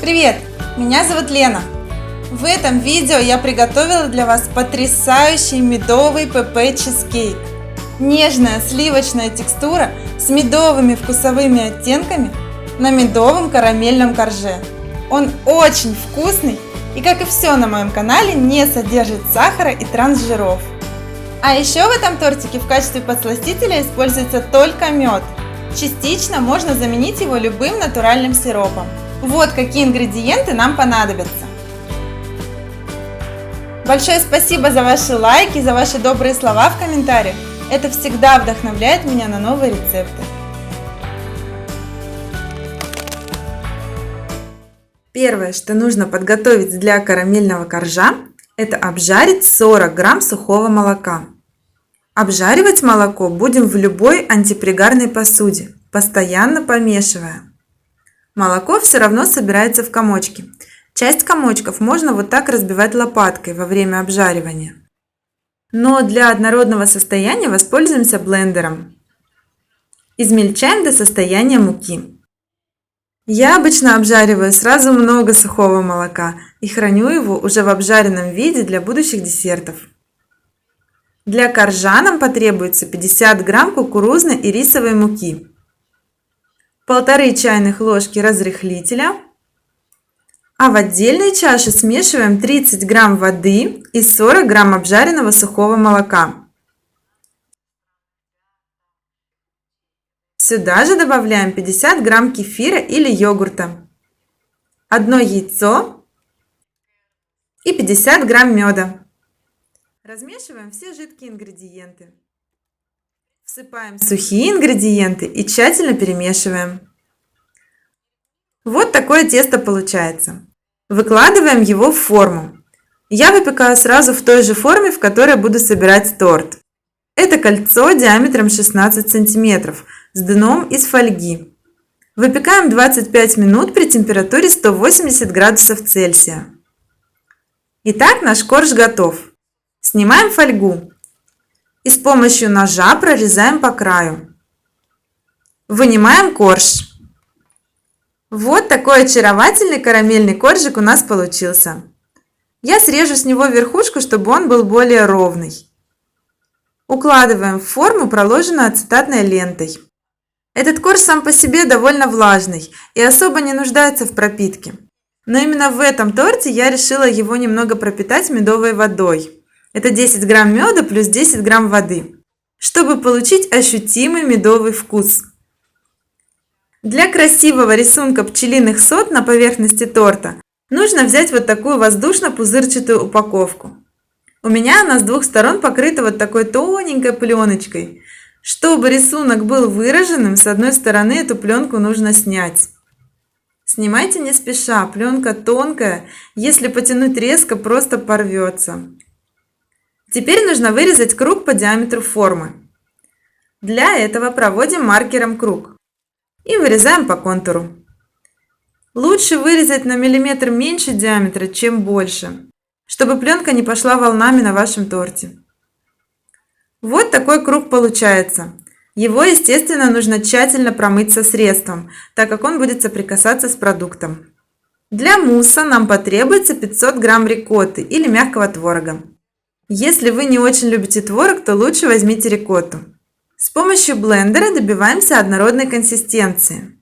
Привет! Меня зовут Лена. В этом видео я приготовила для вас потрясающий медовый ПП-чизкейк. Нежная сливочная текстура с медовыми вкусовыми оттенками на медовом карамельном корже. Он очень вкусный и, как и все на моем канале, не содержит сахара и трансжиров. А еще в этом тортике в качестве подсластителя используется только мед. Частично можно заменить его любым натуральным сиропом. Вот какие ингредиенты нам понадобятся. Большое спасибо за ваши лайки, за ваши добрые слова в комментариях. Это всегда вдохновляет меня на новые рецепты. Первое, что нужно подготовить для карамельного коржа, это обжарить 40 грамм сухого молока. Обжаривать молоко будем в любой антипригарной посуде, постоянно помешивая. Молоко все равно собирается в комочки. Часть комочков можно вот так разбивать лопаткой во время обжаривания. Но для однородного состояния воспользуемся блендером. Измельчаем до состояния муки. Я обычно обжариваю сразу много сухого молока и храню его уже в обжаренном виде для будущих десертов. Для коржа нам потребуется 50 грамм кукурузной и рисовой муки, 1,5 чайных ложки разрыхлителя, а в отдельной чаше смешиваем 30 грамм воды и 40 грамм обжаренного сухого молока. Сюда же добавляем 50 грамм кефира или йогурта, 1 яйцо и 50 грамм меда. Размешиваем все жидкие ингредиенты. Всыпаем сухие ингредиенты и тщательно перемешиваем. Вот такое тесто получается. Выкладываем его в форму. Я выпекаю сразу в той же форме, в которой буду собирать торт. Это кольцо диаметром 16 см с дном из фольги. Выпекаем 25 минут при температуре 180 градусов Цельсия. Итак, наш корж готов. Снимаем фольгу и с помощью ножа прорезаем по краю. Вынимаем корж. Вот такой очаровательный карамельный коржик у нас получился. Я срежу с него верхушку, чтобы он был более ровный. Укладываем в форму, проложенную ацетатной лентой. Этот корж сам по себе довольно влажный и особо не нуждается в пропитке. Но именно в этом торте я решила его немного пропитать медовой водой. Это 10 грамм меда плюс 10 грамм воды, чтобы получить ощутимый медовый вкус. Для красивого рисунка пчелиных сот на поверхности торта нужно взять вот такую воздушно-пузырчатую упаковку. У меня она с двух сторон покрыта вот такой тоненькой пленочкой. Чтобы рисунок был выраженным, с одной стороны эту пленку нужно снять. Снимайте не спеша, пленка тонкая, если потянуть резко, просто порвется. Теперь нужно вырезать круг по диаметру формы. Для этого проводим маркером круг и вырезаем по контуру. Лучше вырезать на миллиметр меньше диаметра, чем больше, чтобы пленка не пошла волнами на вашем торте. Вот такой круг получается. Его, естественно, нужно тщательно промыть со средством, так как он будет соприкасаться с продуктом. Для мусса нам потребуется 500 грамм рикотты или мягкого творога. Если вы не очень любите творог, то лучше возьмите рикотту. С помощью блендера добиваемся однородной консистенции.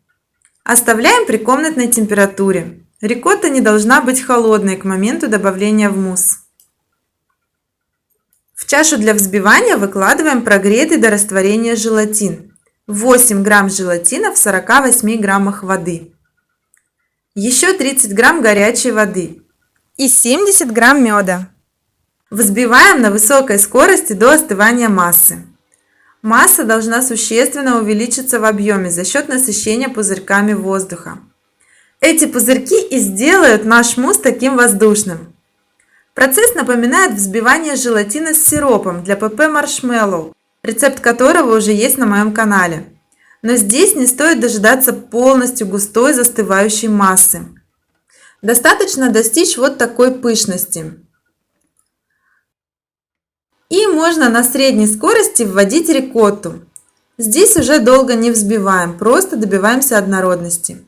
Оставляем при комнатной температуре. Рикотта не должна быть холодной к моменту добавления в мусс. В чашу для взбивания выкладываем прогретый до растворения желатин. 8 грамм желатина в 48 граммах воды. Еще 30 грамм горячей воды и 70 грамм меда. Взбиваем на высокой скорости до остывания массы. Масса должна существенно увеличиться в объеме за счет насыщения пузырьками воздуха. Эти пузырьки и сделают наш мусс таким воздушным. Процесс напоминает взбивание желатина с сиропом для ПП маршмеллоу, рецепт которого уже есть на моем канале. Но здесь не стоит дожидаться полностью густой застывающей массы. Достаточно достичь вот такой пышности. И можно на средней скорости вводить рикотту. Здесь уже долго не взбиваем, просто добиваемся однородности.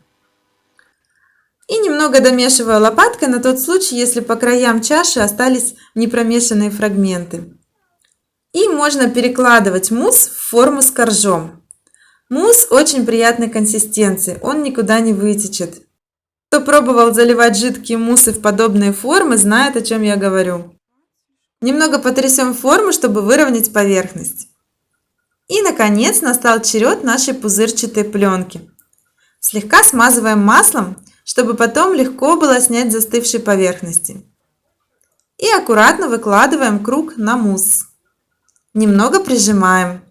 И немного домешиваю лопаткой на тот случай, если по краям чаши остались непромешанные фрагменты. И можно перекладывать мусс в форму с коржом. Мусс очень приятной консистенции, он никуда не вытечет. Кто пробовал заливать жидкие муссы в подобные формы, знает, о чем я говорю. Немного потрясем форму, чтобы выровнять поверхность. И, наконец, настал черед нашей пузырчатой пленки. Слегка смазываем маслом, чтобы потом легко было снять с застывшей поверхности. И аккуратно выкладываем круг на мусс. Немного прижимаем.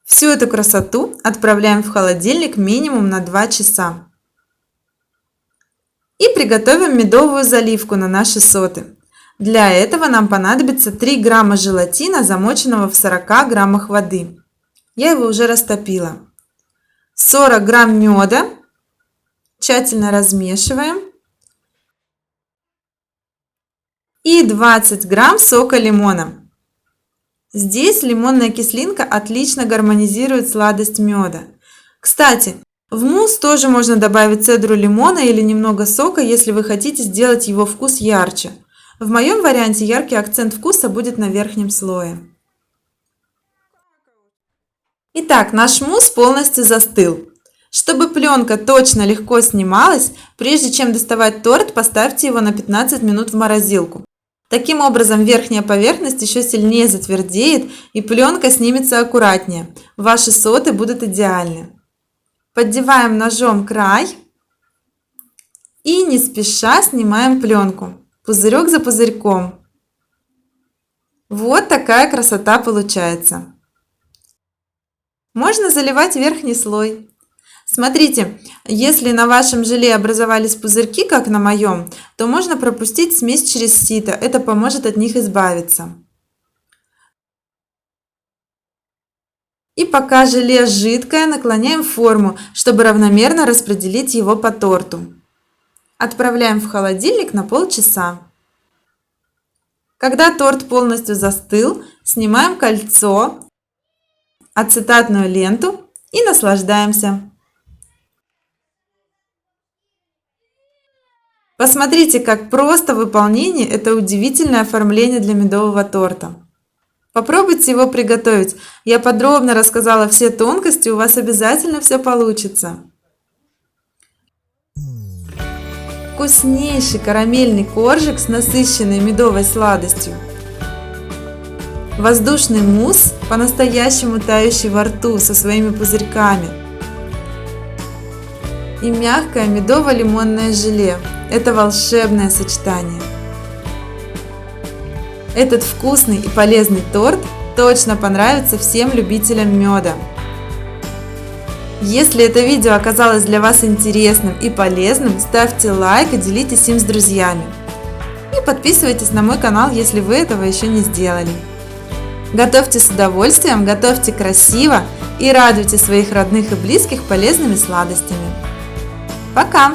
Всю эту красоту отправляем в холодильник минимум на 2 часа. И приготовим медовую заливку на наши соты. Для этого нам понадобится 3 грамма желатина, замоченного в 40 граммах воды. Я его уже растопила. 40 грамм меда. Тщательно размешиваем. И 20 грамм сока лимона. Здесь лимонная кислинка отлично гармонизирует сладость меда. Кстати, в мусс тоже можно добавить цедру лимона или немного сока, если вы хотите сделать его вкус ярче. В моем варианте яркий акцент вкуса будет на верхнем слое. Итак, наш мусс полностью застыл. Чтобы пленка точно легко снималась, прежде чем доставать торт, поставьте его на 15 минут в морозилку. Таким образом, верхняя поверхность еще сильнее затвердеет и пленка снимется аккуратнее. Ваши соты будут идеальны. Поддеваем ножом край и не спеша снимаем пленку, пузырек за пузырьком. Вот такая красота получается. Можно заливать верхний слой. Смотрите, если на вашем желе образовались пузырьки, как на моем, то можно пропустить смесь через сито, это поможет от них избавиться. И пока желе жидкое, наклоняем форму, чтобы равномерно распределить его по торту. Отправляем в холодильник на полчаса. Когда торт полностью застыл, снимаем кольцо, ацетатную ленту и наслаждаемся. Посмотрите, как просто в выполнении это удивительное оформление для медового торта. Попробуйте его приготовить. Я подробно рассказала все тонкости, у вас обязательно все получится. Вкуснейший карамельный коржик с насыщенной медовой сладостью. Воздушный мусс, по-настоящему тающий во рту со своими пузырьками. И мягкое медово-лимонное желе. Это волшебное сочетание. Этот вкусный и полезный торт точно понравится всем любителям меда. Если это видео оказалось для вас интересным и полезным, ставьте лайк и делитесь им с друзьями. И подписывайтесь на мой канал, если вы этого еще не сделали. Готовьте с удовольствием, готовьте красиво и радуйте своих родных и близких полезными сладостями. Пока!